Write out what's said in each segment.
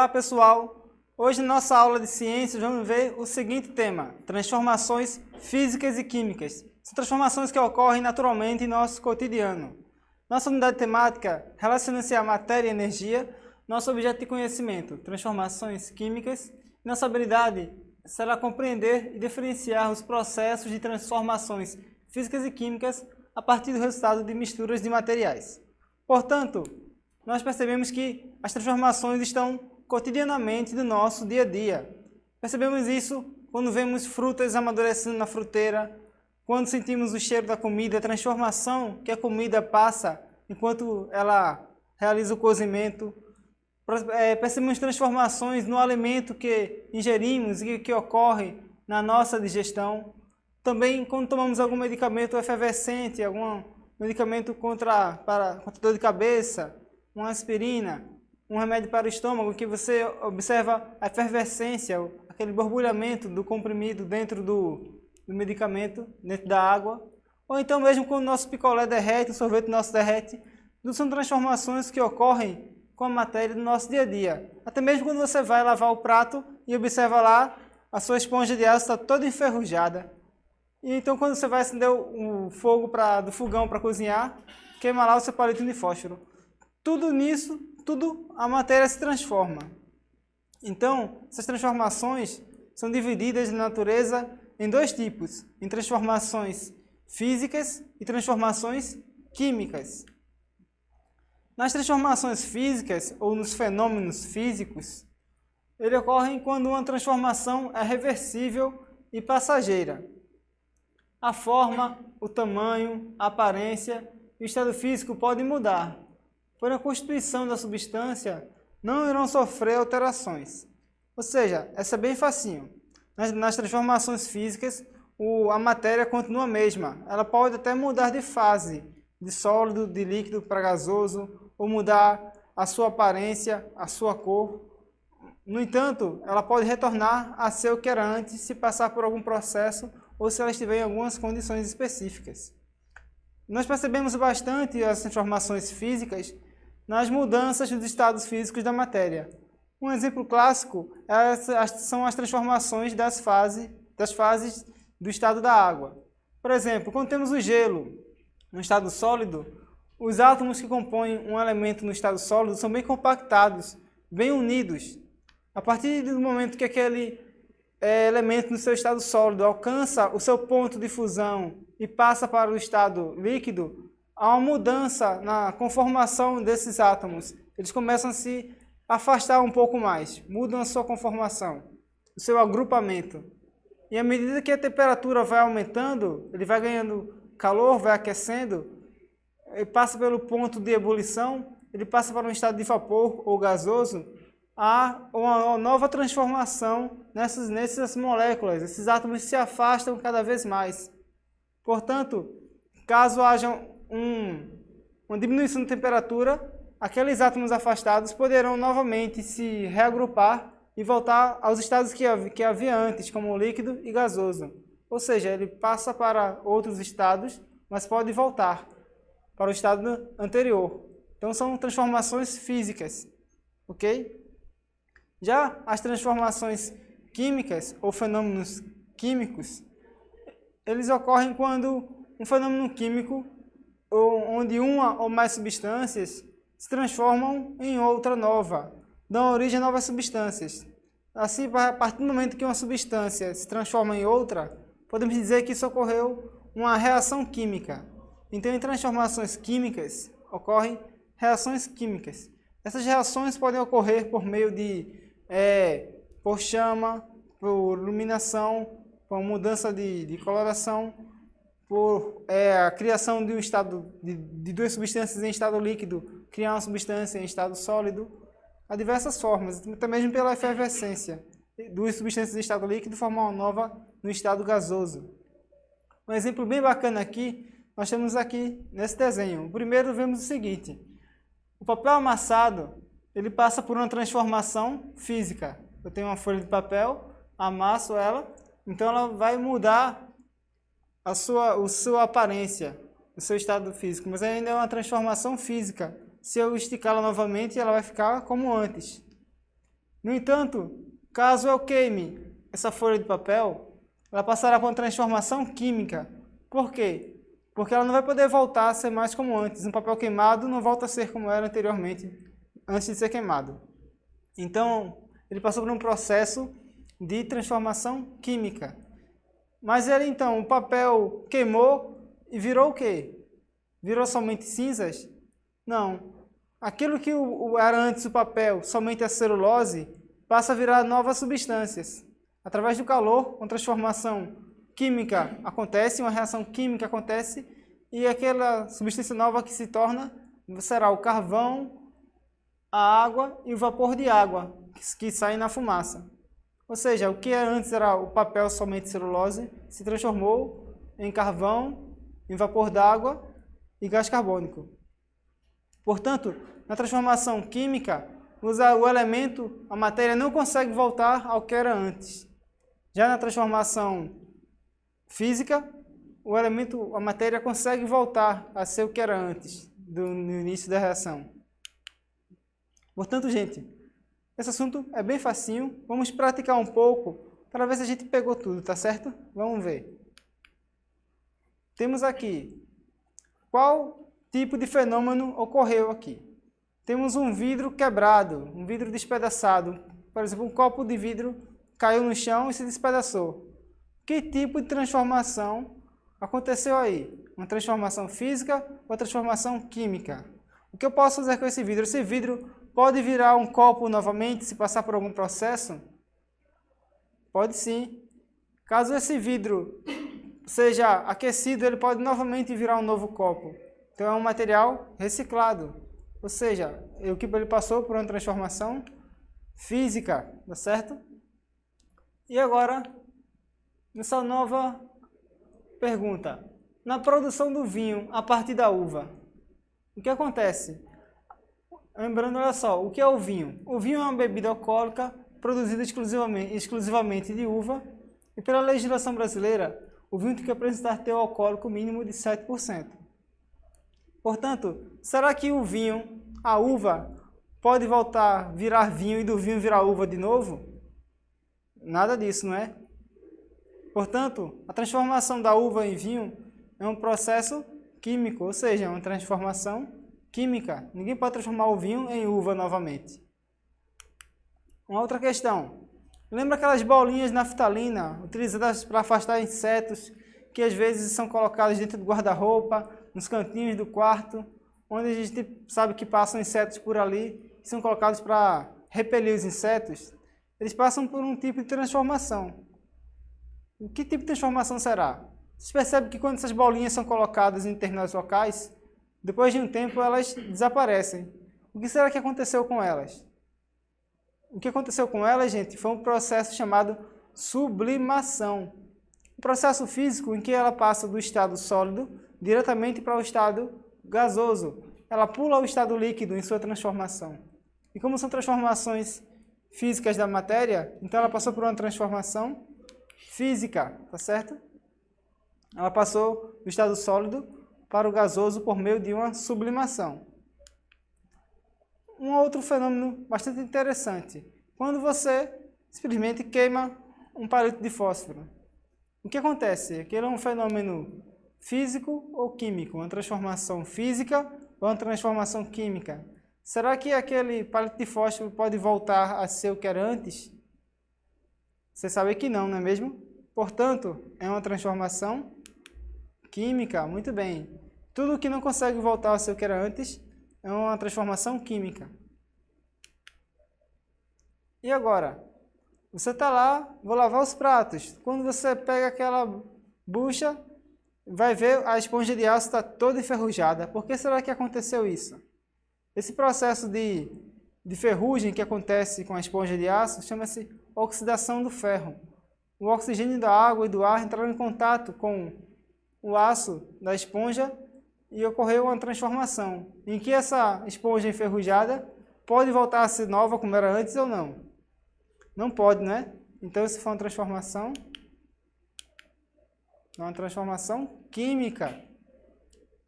Olá pessoal, hoje na nossa aula de ciências vamos ver o seguinte tema: transformações físicas e químicas. São transformações que ocorrem naturalmente em nosso cotidiano. Nossa unidade temática relaciona-se à matéria e energia, nosso objeto de conhecimento, transformações químicas. Nossa habilidade será compreender e diferenciar os processos de transformações físicas e químicas a partir do resultado de misturas de materiais. Portanto, nós percebemos que as transformações estão cotidianamente no nosso dia a dia. Percebemos isso quando vemos frutas amadurecendo na fruteira, quando sentimos o cheiro da comida, a transformação que a comida passa enquanto ela realiza o cozimento. Percebemos transformações no alimento que ingerimos e que ocorre na nossa digestão. Também quando tomamos algum medicamento efervescente, algum medicamento contra dor de cabeça, uma aspirina, um remédio para o estômago, que você observa a efervescência, aquele borbulhamento do comprimido dentro do medicamento, dentro da água. Ou então mesmo quando o nosso picolé derrete, o sorvete nosso derrete, são transformações que ocorrem com a matéria do nosso dia a dia. Até mesmo quando você vai lavar o prato e observa lá, a sua esponja de aço está toda enferrujada. E então quando você vai acender o fogo do fogão para cozinhar, queima lá o seu palito de fósforo. Tudo nisso, a matéria se transforma. Então, essas transformações são divididas na natureza em dois tipos, em transformações físicas e transformações químicas. Nas transformações físicas, ou nos fenômenos físicos, eles ocorrem quando uma transformação é reversível e passageira. A forma, o tamanho, a aparência e o estado físico podem mudar, porém a constituição da substância não irão sofrer alterações. Ou seja, essa é bem facinho. Nas transformações físicas, a matéria continua a mesma. Ela pode até mudar de fase, de sólido, de líquido para gasoso, ou mudar a sua aparência, a sua cor. No entanto, ela pode retornar a ser o que era antes se passar por algum processo ou se ela estiver em algumas condições específicas. Nós percebemos bastante as transformações físicas nas mudanças dos estados físicos da matéria. Um exemplo clássico são as transformações das fases do estado da água. Por exemplo, quando temos o gelo no estado sólido, os átomos que compõem um elemento no estado sólido são bem compactados, bem unidos. A partir do momento que aquele elemento no seu estado sólido alcança o seu ponto de fusão e passa para o estado líquido, há uma mudança na conformação desses átomos. Eles começam a se afastar um pouco mais, mudam a sua conformação, o seu agrupamento. E à medida que a temperatura vai aumentando, ele vai ganhando calor, vai aquecendo, ele passa pelo ponto de ebulição, ele passa para um estado de vapor ou gasoso, há uma nova transformação nessas moléculas. Esses átomos se afastam cada vez mais. Portanto, caso haja uma diminuição de temperatura, aqueles átomos afastados poderão novamente se reagrupar e voltar aos estados que havia antes, como líquido e gasoso. Ou seja, ele passa para outros estados, mas pode voltar para o estado anterior. Então são transformações físicas, ok? Já as transformações químicas ou fenômenos químicos, eles ocorrem quando um fenômeno químico onde uma ou mais substâncias se transformam em outra nova, dão origem a novas substâncias. Assim, a partir do momento que uma substância se transforma em outra, podemos dizer que isso ocorreu uma reação química. Então, em transformações químicas, ocorrem reações químicas. Essas reações podem ocorrer por meio por chama, por iluminação, por mudança de coloração, por a criação de um estado de duas substâncias em estado líquido, criar uma substância em estado sólido, há diversas formas, até mesmo pela efervescência. Duas substâncias em estado líquido formam uma nova no estado gasoso. Um exemplo bem bacana aqui, nós temos aqui nesse desenho. Primeiro vemos o seguinte: o papel amassado, ele passa por uma transformação física. Eu tenho uma folha de papel, amasso ela, então ela vai mudar a sua aparência, o seu estado físico, mas ainda é uma transformação física. Se eu esticá-la novamente, ela vai ficar como antes. No entanto, caso eu queime essa folha de papel, ela passará por uma transformação química. Por quê? Porque ela não vai poder voltar a ser mais como antes. Um papel queimado não volta a ser como era anteriormente, antes de ser queimado. Então, ele passou por um processo de transformação química. Mas ele, então, o papel queimou e virou o quê? Virou somente cinzas? Não. Aquilo que era antes o papel, somente a celulose, passa a virar novas substâncias. Através do calor, uma transformação química acontece, uma reação química acontece, e aquela substância nova que se torna será o carvão, a água e o vapor de água, que saem na fumaça. Ou seja, o que antes era o papel somente celulose, se transformou em carvão, em vapor d'água e gás carbônico. Portanto, na transformação química, o elemento, a matéria não consegue voltar ao que era antes. Já na transformação física, o elemento, a matéria consegue voltar a ser o que era antes, no início da reação. Portanto, gente, esse assunto é bem facinho. Vamos praticar um pouco para ver se a gente pegou tudo, tá certo? Vamos ver. Temos aqui, qual tipo de fenômeno ocorreu aqui? Temos um vidro quebrado, um vidro despedaçado. Por exemplo, um copo de vidro caiu no chão e se despedaçou. Que tipo de transformação aconteceu aí? Uma transformação física ou transformação química? O que eu posso fazer com esse vidro? Esse vidro pode virar um copo novamente se passar por algum processo? Pode sim. Caso esse vidro seja aquecido, ele pode novamente virar um novo copo. Então é um material reciclado. Ou seja, o que ele passou por uma transformação física, tá certo? E agora, nessa nova pergunta. Na produção do vinho a partir da uva, o que acontece? Lembrando, olha só, o que é o vinho? O vinho é uma bebida alcoólica produzida exclusivamente de uva e pela legislação brasileira, o vinho tem que apresentar teor alcoólico mínimo de 7%. Portanto, será que o vinho, a uva, pode voltar a virar vinho e do vinho virar uva de novo? Nada disso, não é? Portanto, a transformação da uva em vinho é um processo químico, ou seja, é uma transformação química. Ninguém pode transformar o vinho em uva novamente. Uma outra questão. Lembra aquelas bolinhas de naftalina utilizadas para afastar insetos que às vezes são colocadas dentro do guarda-roupa, nos cantinhos do quarto, onde a gente sabe que passam insetos por ali, que são colocados para repelir os insetos? Eles passam por um tipo de transformação. Que tipo de transformação será? Você percebe que quando essas bolinhas são colocadas em determinados locais, depois de um tempo elas desaparecem. O que será que aconteceu com elas? O que aconteceu com elas, gente, foi um processo chamado sublimação. Um processo físico em que ela passa do estado sólido diretamente para o estado gasoso. Ela pula o estado líquido em sua transformação. E como são transformações físicas da matéria, então ela passou por uma transformação física, tá certo? Ela passou do estado sólido para o gasoso por meio de uma sublimação. Um outro fenômeno bastante interessante, quando você simplesmente queima um palito de fósforo. O que acontece? Aquele é um fenômeno físico ou químico, uma transformação física ou uma transformação química. Será que aquele palito de fósforo pode voltar a ser o que era antes? Você sabe que não, não é mesmo? Portanto, é uma transformação química, muito bem. Tudo que não consegue voltar a ser o que era antes é uma transformação química. E agora? Você está lá, vou lavar os pratos. Quando você pega aquela bucha, vai ver a esponja de aço está toda enferrujada. Por que será que aconteceu isso? Esse processo de ferrugem que acontece com a esponja de aço chama-se oxidação do ferro. O oxigênio da água e do ar entraram em contato com o aço da esponja e ocorreu uma transformação, em que essa esponja enferrujada pode voltar a ser nova como era antes ou não. Não pode, né? Então isso foi uma transformação química.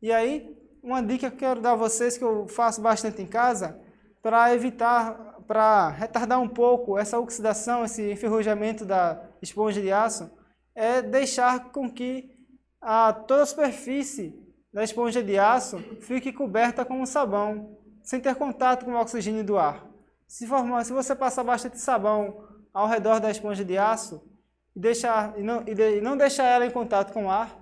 E aí, uma dica que eu quero dar a vocês, que eu faço bastante em casa, para evitar para retardar um pouco essa oxidação, esse enferrujamento da esponja de aço, é deixar com que toda a superfície da esponja de aço fique coberta com um sabão, sem ter contato com o oxigênio do ar. Se você passar bastante sabão ao redor da esponja de aço e não deixar ela em contato com o ar,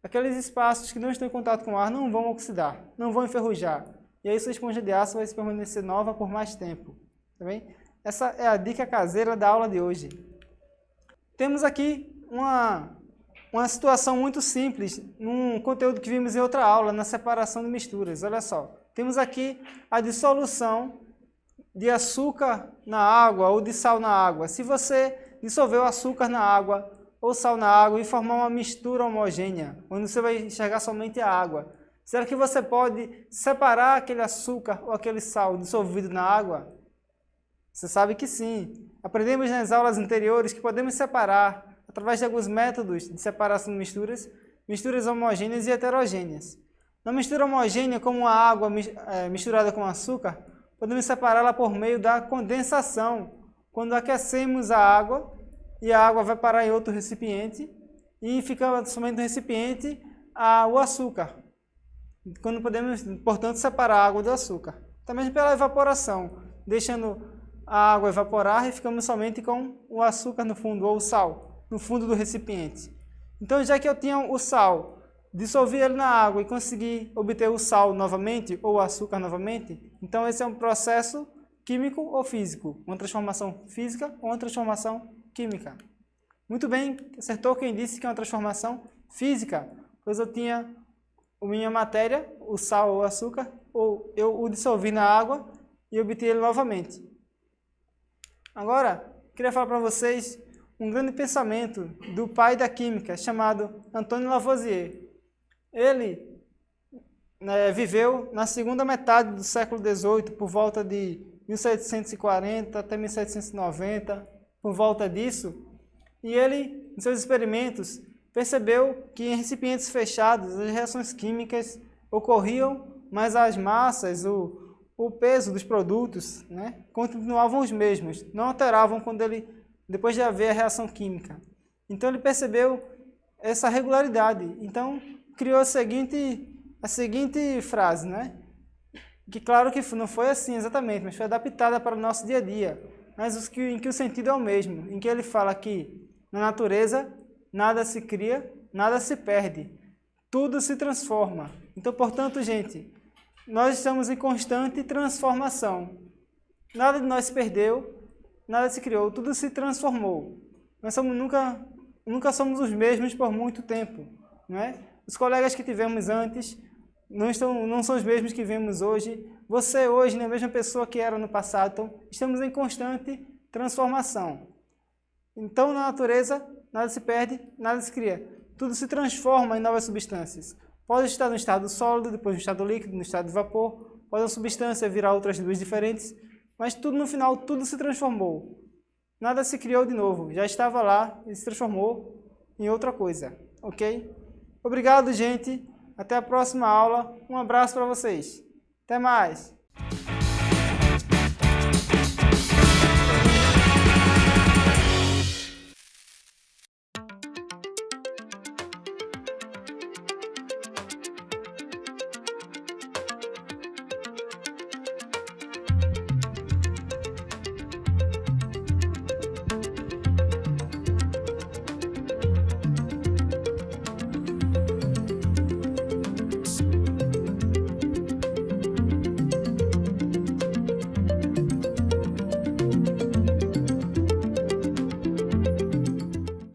aqueles espaços que não estão em contato com o ar não vão oxidar, não vão enferrujar. E aí sua esponja de aço vai se permanecer nova por mais tempo. Tá bem? Essa é a dica caseira da aula de hoje. Temos aqui uma situação muito simples, num conteúdo que vimos em outra aula, na separação de misturas. Olha só, temos aqui a dissolução de açúcar na água ou de sal na água. Se você dissolver o açúcar na água ou sal na água e formar uma mistura homogênea, onde você vai enxergar somente a água, será que você pode separar aquele açúcar ou aquele sal dissolvido na água? Você sabe que sim. Aprendemos nas aulas anteriores que podemos separar, através de alguns métodos de separação de misturas homogêneas e heterogêneas. Na mistura homogênea, como a água misturada com açúcar, podemos separá-la por meio da condensação, quando aquecemos a água e a água vai parar em outro recipiente e fica somente no recipiente o açúcar. Quando podemos, portanto, separar a água do açúcar. Também pela evaporação, deixando a água evaporar e ficamos somente com o açúcar no fundo, ou o sal, no fundo do recipiente. Então, já que eu tinha o sal, dissolvi ele na água e consegui obter o sal novamente, ou o açúcar novamente, então esse é um processo químico ou físico, uma transformação física ou uma transformação química. Muito bem, acertou quem disse que é uma transformação física, pois eu tinha a minha matéria, o sal ou o açúcar, ou eu o dissolvi na água e obtive ele novamente. Agora, queria falar para vocês um grande pensamento do pai da química, chamado Antoine Lavoisier. Ele viveu na segunda metade do século XVIII, por volta de 1740 até 1790, por volta disso, e ele, em seus experimentos, percebeu que em recipientes fechados as reações químicas ocorriam, mas as massas, o peso dos produtos, continuavam os mesmos, não alteravam depois de haver a reação química. Então ele percebeu essa regularidade, então criou a seguinte frase, que claro que não foi assim exatamente, mas foi adaptada para o nosso dia a dia, mas em que o sentido é o mesmo, em que ele fala que na natureza nada se cria, nada se perde, tudo se transforma. Então, portanto, gente, nós estamos em constante transformação. Nada de nós se perdeu, nada se criou, tudo se transformou. Nós nunca somos os mesmos por muito tempo. Os colegas que tivemos antes não são os mesmos que vemos hoje. Você hoje não é a mesma pessoa que era no passado. Então, estamos em constante transformação. Então, na natureza, nada se perde, nada se cria. Tudo se transforma em novas substâncias. Pode estar no estado sólido, depois no estado líquido, no estado de vapor. Pode uma substância virar outras duas diferentes. Mas tudo no final, tudo se transformou. Nada se criou de novo. Já estava lá e se transformou em outra coisa. Ok? Obrigado, gente. Até a próxima aula. Um abraço para vocês. Até mais.